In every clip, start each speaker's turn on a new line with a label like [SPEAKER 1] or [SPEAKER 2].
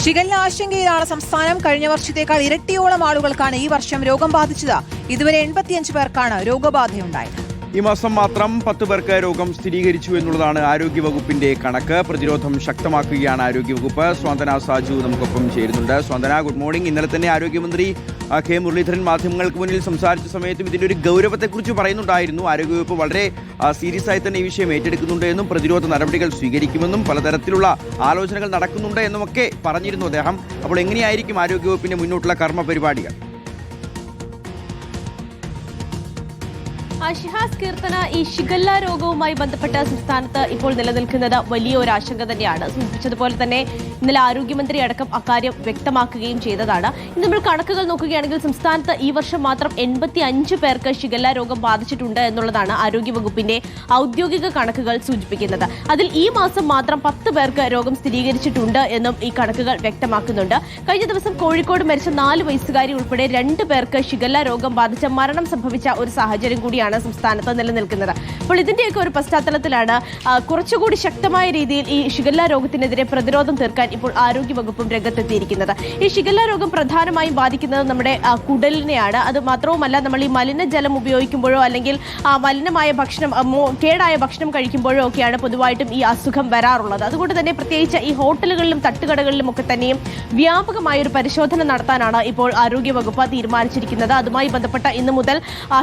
[SPEAKER 1] Shigella ആശങ്കയിലാണ് സംസ്ഥാനം. കഴിഞ്ഞ വർഷത്തേക്കാൾ ഇരട്ടിയോളം ആളുകൾക്കാണ് ഈ വർഷം രോഗം ബാധിച്ചത്. ഇതുവരെ 85 പേർക്കാണ് രോഗബാധയുണ്ടായത്.
[SPEAKER 2] ഈ മാസം മാത്രം 10 പേർക്ക് രോഗം സ്ഥിരീകരിച്ചു എന്നുള്ളതാണ് ആരോഗ്യവകുപ്പിന്റെ കണക്ക്. പ്രതിരോധം ശക്തമാക്കുകയാണ് ആരോഗ്യവകുപ്പ്. സ്വാന്തന സാജു നമുക്കൊപ്പം ചേരുന്നുണ്ട്. സ്വാന്തന, ഗുഡ് മോർണിംഗ്. ഇന്നലെ തന്നെ ആരോഗ്യമന്ത്രി കെ മുരളീധരൻ മാധ്യമങ്ങൾക്ക് മുന്നിൽ സംസാരിച്ച സമയത്തും ഇതിന്റെ ഒരു ഗൗരവത്തെക്കുറിച്ച് പറയുന്നുണ്ടായിരുന്നു. ആരോഗ്യവകുപ്പ് വളരെ സീരിയസ് ആയി തന്നെ ഈ വിഷയം ഏറ്റെടുക്കുന്നുണ്ട് എന്നും പ്രതിരോധ നടപടികൾ സ്വീകരിക്കുമെന്നും പലതരത്തിലുള്ള ആലോചനകൾ നടക്കുന്നുണ്ട് എന്നുമൊക്കെ പറഞ്ഞിരുന്നു അദ്ദേഹം. അപ്പോൾ എങ്ങനെയായിരിക്കും ആരോഗ്യവകുപ്പിന്റെ മുന്നോട്ടുള്ള കർമ്മ പരിപാടികൾ?
[SPEAKER 3] ഷിഹാസ് കീർത്തന, ഈ ഷിഗല്ല രോഗവുമായി ബന്ധപ്പെട്ട സംസ്ഥാനത്ത് ഇപ്പോൾ നിലനിൽക്കുന്നത് വലിയ ഒരു ആശങ്ക തന്നെയാണ്. സൂചിപ്പിച്ചതുപോലെ തന്നെ ഇന്നലെ ആരോഗ്യമന്ത്രി അടക്കം അക്കാര്യം വ്യക്തമാക്കുകയും ചെയ്തതാണ്. ഇന്ന് നമ്മൾ കണക്കുകൾ നോക്കുകയാണെങ്കിൽ സംസ്ഥാനത്ത് ഈ വർഷം മാത്രം 85 പേർക്ക് ഷിഗല്ല രോഗം ബാധിച്ചിട്ടുണ്ട് എന്നുള്ളതാണ് ആരോഗ്യവകുപ്പിന്റെ ഔദ്യോഗിക കണക്കുകൾ സൂചിപ്പിക്കുന്നത്. അതിൽ ഈ മാസം മാത്രം 10 പേർക്ക് രോഗം സ്ഥിരീകരിച്ചിട്ടുണ്ട് എന്നും ഈ കണക്കുകൾ വ്യക്തമാക്കുന്നുണ്ട്. കഴിഞ്ഞ ദിവസം കോഴിക്കോട് മരിച്ച 4 വയസ്സുകാരി ഉൾപ്പെടെ 2 പേർക്ക് ഷിഗല്ല രോഗം ബാധിച്ച മരണം സംഭവിച്ച ഒരു സാഹചര്യം കൂടിയാണ് സംസ്ഥാനത്ത് നിലനിൽക്കുന്നത്. അപ്പോൾ ഇതിന്റെയൊക്കെ ഒരു പശ്ചാത്തലത്തിലാണ് കുറച്ചുകൂടി ശക്തമായ രീതിയിൽ ഈ ഷിഗല്ല രോഗത്തിനെതിരെ പ്രതിരോധം തീർക്കാൻ ഇപ്പോൾ ആരോഗ്യവകുപ്പും രംഗത്തെത്തിയിരിക്കുന്നത്. ഈ ഷിഗല്ല രോഗം പ്രധാനമായും ബാധിക്കുന്നത് നമ്മുടെ കുടലിനെയാണ്. അത് മാത്രവുമല്ല, നമ്മൾ ഈ മലിനജലം ഉപയോഗിക്കുമ്പോഴോ അല്ലെങ്കിൽ മലിനമായ ഭക്ഷണം, കേടായ ഭക്ഷണം കഴിക്കുമ്പോഴോ ഒക്കെയാണ് പൊതുവായിട്ടും ഈ അസുഖം വരാറുള്ളത്. അതുകൊണ്ട് തന്നെ പ്രത്യേകിച്ച് ഈ ഹോട്ടലുകളിലും തട്ടുകടകളിലും ഒക്കെ തന്നെയും വ്യാപകമായ ഒരു പരിശോധന നടത്താനാണ് ഇപ്പോൾ ആരോഗ്യവകുപ്പ് തീരുമാനിച്ചിരിക്കുന്നത്. അതുമായി ബന്ധപ്പെട്ട ഇന്നു മുതൽ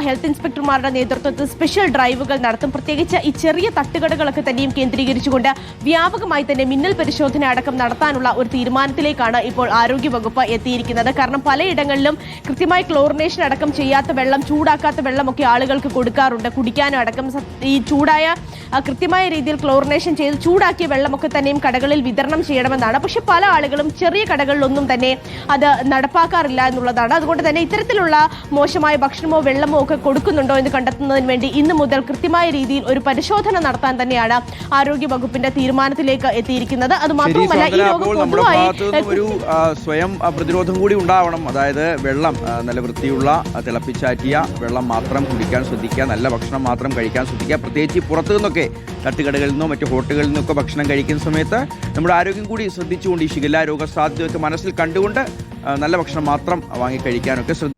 [SPEAKER 3] ഹെൽത്ത് ഇൻസ്പെക്ടർമാരുടെ നേതൃത്വത്തിൽ സ്പെഷ്യൽ ഡ്രൈവുകൾ നടത്തും. പ്രത്യേകിച്ച് ഈ ചെറിയ തട്ടുകടകളൊക്കെ തന്നെയും കേന്ദ്രീകരിച്ചുകൊണ്ട് വ്യാപകമായി തന്നെ മിന്നൽ പരിശോധന അടക്കം നടത്താനുള്ള ഒരു തീരുമാനത്തിലേക്കാണ് ഇപ്പോൾ ആരോഗ്യവകുപ്പ് എത്തിയിരിക്കുന്നത്. കാരണം പലയിടങ്ങളിലും കൃത്യമായി ക്ലോറിനേഷൻ അടക്കം ചെയ്യാത്ത വെള്ളം, ചൂടാക്കാത്ത വെള്ളമൊക്കെ ആളുകൾക്ക് കൊടുക്കാറുണ്ട്. കുടിക്കാനും അടക്കം ഈ ചൂടായ കൃത്യമായ രീതിയിൽ ക്ലോറിനേഷൻ ചെയ്ത് ചൂടാക്കിയ വെള്ളമൊക്കെ തന്നെയും കടകളിൽ വിതരണം ചെയ്യണമെന്നാണ്. പക്ഷെ പല ആളുകളും ചെറിയ കടകളിലൊന്നും തന്നെ അത് നടപ്പാക്കാറില്ല എന്നുള്ളതാണ്. അതുകൊണ്ട് തന്നെ ഇത്തരത്തിലുള്ള മോശമായ ഭക്ഷണമോ വെള്ളമോ ഒക്കെ കൊടുക്കുന്നുണ്ടോ എന്ന് കണ്ടെത്തുന്നതിന് വേണ്ടി ഇന്ന് മുതൽ കൃത്യമായ രീതിയിൽ ഒരു പരിശോധന നടത്താൻ തന്നെയാണ് ആരോഗ്യവകുപ്പിന്റെ തീരുമാനത്തിലേക്ക് എത്തിയിരിക്കുന്നത്. അത് മാത്രമല്ല, ഈ രോഗം പൊതുവായി
[SPEAKER 2] ഒരു സ്വയം പ്രതിരോധം കൂടി ഉണ്ടാവണം. അതായത് വെള്ളം നല്ല വൃത്തിയുള്ള തിളപ്പിച്ചാറ്റിയ വെള്ളം മാത്രം കുടിക്കാൻ ശ്രദ്ധിക്കുക, നല്ല ഭക്ഷണം മാത്രം കഴിക്കാൻ ശ്രദ്ധിക്കുക. പ്രത്യേകിച്ച് പുറത്തു നിന്നൊക്കെ തട്ടുകടകളിൽ നിന്നോ മറ്റു ഹോട്ടലുകളിൽ നിന്നൊക്കെ ഭക്ഷണം കഴിക്കുന്ന സമയത്ത് നമ്മുടെ ആരോഗ്യം കൂടി ശ്രദ്ധിച്ചുകൊണ്ട് ഈ ഷിഗല്ല രോഗ സാധ്യതയൊക്കെ മനസ്സിൽ കണ്ടുകൊണ്ട് നല്ല ഭക്ഷണം മാത്രം വാങ്ങി കഴിക്കാനൊക്കെ